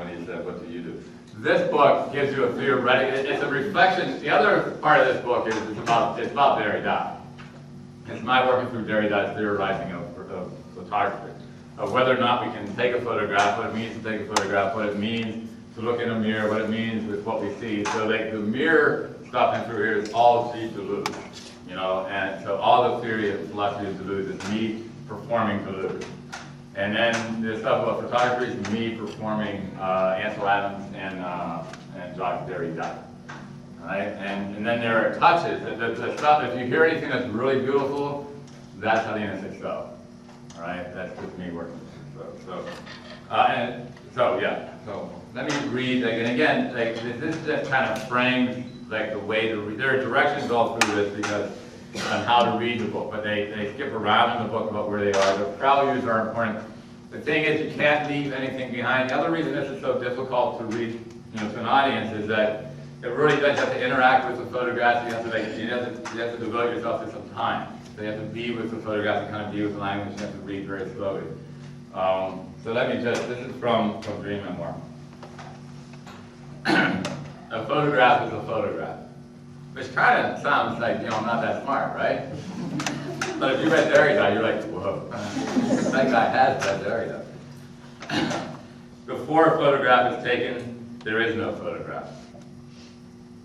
when he said, what do you do? This book gives you a theoretic, it's a reflection. The other part of this book is it's about Derrida. It's my working through Derrida's theorizing of photography, of whether or not we can take a photograph, what it means to take a photograph, what it means to look in a mirror, what it means with what we see. So like the mirror stuff in through here is all G. Deleuze, you know, and so all the theory of philosophy of Deleuze is me performing Deleuze. And then the stuff about photography is me performing Ansel Adams and Jacques Derrida. Right? And then there are touches. The stuff, if you hear anything that's really beautiful, that's how the innocent stuff. All right? That's just me working with it. So let me read, like, and again, like, this just kind of frames like the way to read. There are directions all through this because on how to read the book, but they skip around in the book about where they are. The preludes are important. The thing is, you can't leave anything behind. The other reason this is so difficult to read, you know, to an audience is that it really does have to interact with the photographs. You have to devote yourself to some time. So you have to be with the photographs and kind of be with the language. You have to read very slowly. So let me just, this is from Dream Memoir. A photograph is a photograph. Which kind of sounds like, you know, I'm not that smart, right? But if you read Derrida, you're like, whoa, that guy has read Derrida. Before a photograph is taken, there is no photograph.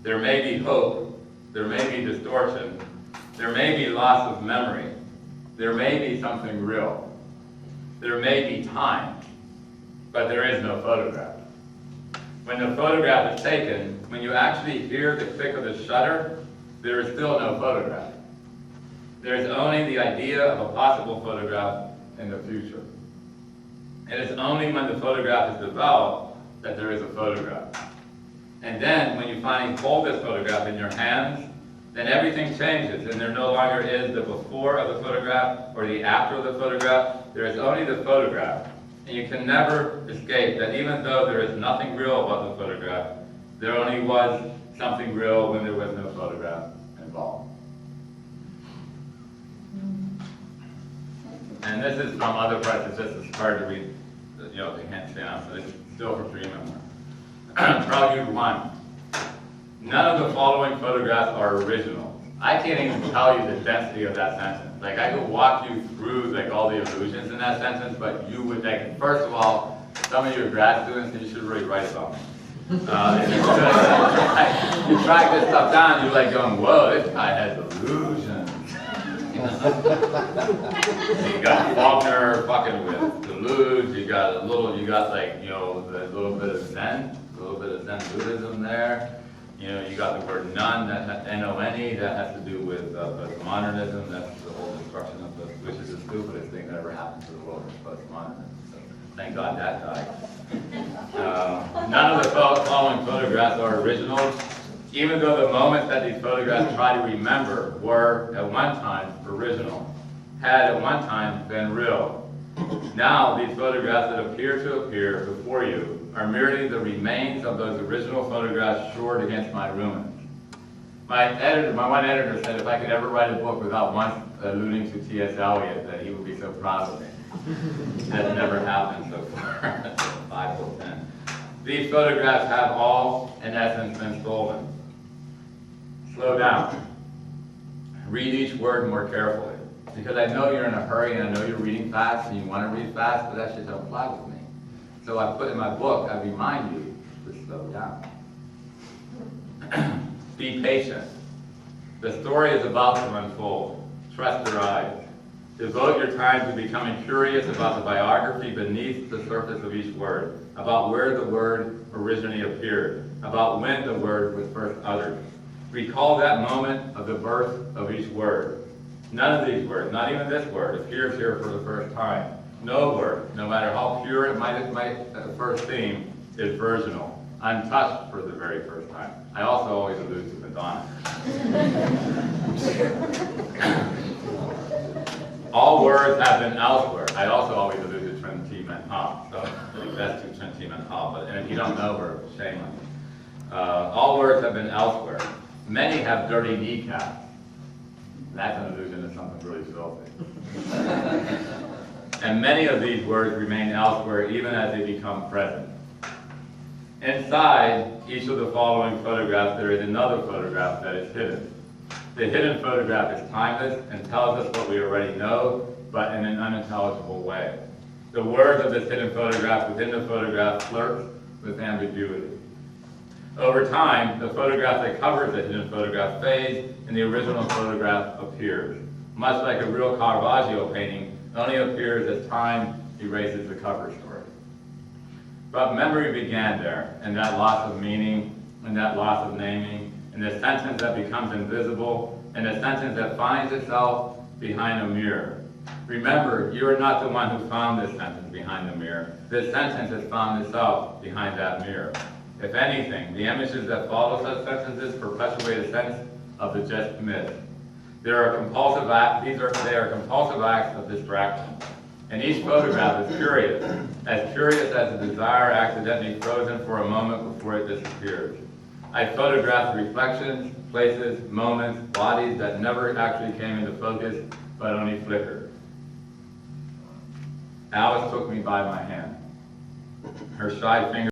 There may be hope, there may be distortion, there may be loss of memory, there may be something real, there may be time, but there is no photograph. When the photograph is taken, when you actually hear the click of the shutter, there is still no photograph. There is only the idea of a possible photograph in the future. It is only when the photograph is developed that there is a photograph. And then, when you finally hold this photograph in your hands, then everything changes, and there no longer is the before of the photograph or the after of the photograph. There is only the photograph. And you can never escape that even though there is nothing real about the photograph, there only was something real when there was no photograph involved. And this is from other parts. It's just hard to read, you know, they can't stand out. So this is still from Dream Memoir. Prelude 1. None of the following photographs are original. I can't even tell you the density of that sentence. Like, I could walk you through like all the illusions in that sentence, but you would, like, first of all, some of you are grad students, you should really write about me. You track this stuff down, you're like going, whoa, this guy has illusions. You got Faulkner fucking with Deleuze, you got like, you know, a little bit of Zen Buddhism there. You know, you got the word none, N-O-N-E, that has to do with postmodernism. That's the whole destruction of which is the stupidest thing that ever happened to the world, is postmodernism. So thank God that died. None of the following photographs are original, even though the moments that these photographs try to remember were at one time original, had at one time been real. Now, these photographs that appear before you are merely the remains of those original photographs shored against my ruins. My one editor said if I could ever write a book without once alluding to T.S. Eliot, that he would be so proud of me. That's never happened so far. 5 till 10. These photographs have all, in essence, been stolen. Slow down. Read each word more carefully. Because I know you're in a hurry and I know you're reading fast and you want to read fast, but that shit don't apply with me. So I put in my book, I remind you to slow down. Be patient. The story is about to unfold. Trust your eyes. Devote your time to becoming curious about the biography beneath the surface of each word, about where the word originally appeared, about when the word was first uttered. Recall that moment of the birth of each word. None of these words, not even this word, appears here for the first time. No word, no matter how pure it might first seem, is virginal, untouched for the very first time. I also always allude to Madonna. All words have been elsewhere. I also always allude to Trinity Mental. So that's to Trinity Mental. And if you don't know her, shame on you. All words have been elsewhere. Many have dirty kneecaps. That's an allusion to something really filthy. And many of these words remain elsewhere even as they become present. Inside each of the following photographs, there is another photograph that is hidden. The hidden photograph is timeless and tells us what we already know, but in an unintelligible way. The words of this hidden photograph within the photograph flirt with ambiguity. Over time, the photograph that covers the hidden photograph fades and the original photograph appears. Much like a real Caravaggio painting, it only appears as time erases the cover story. But memory began there, and that loss of meaning, and that loss of naming, and the sentence that becomes invisible, and the sentence that finds itself behind a mirror. Remember, you are not the one who found this sentence behind the mirror. This sentence has found itself behind that mirror. If anything, the images that follow such sentences perpetuate a sense of the just missed. They are compulsive acts of distraction. And each photograph is curious as the desire accidentally frozen for a moment before it disappears. I photographed reflections, places, moments, bodies that never actually came into focus, but only flickered. Alice took me by my hand. Her shy fingers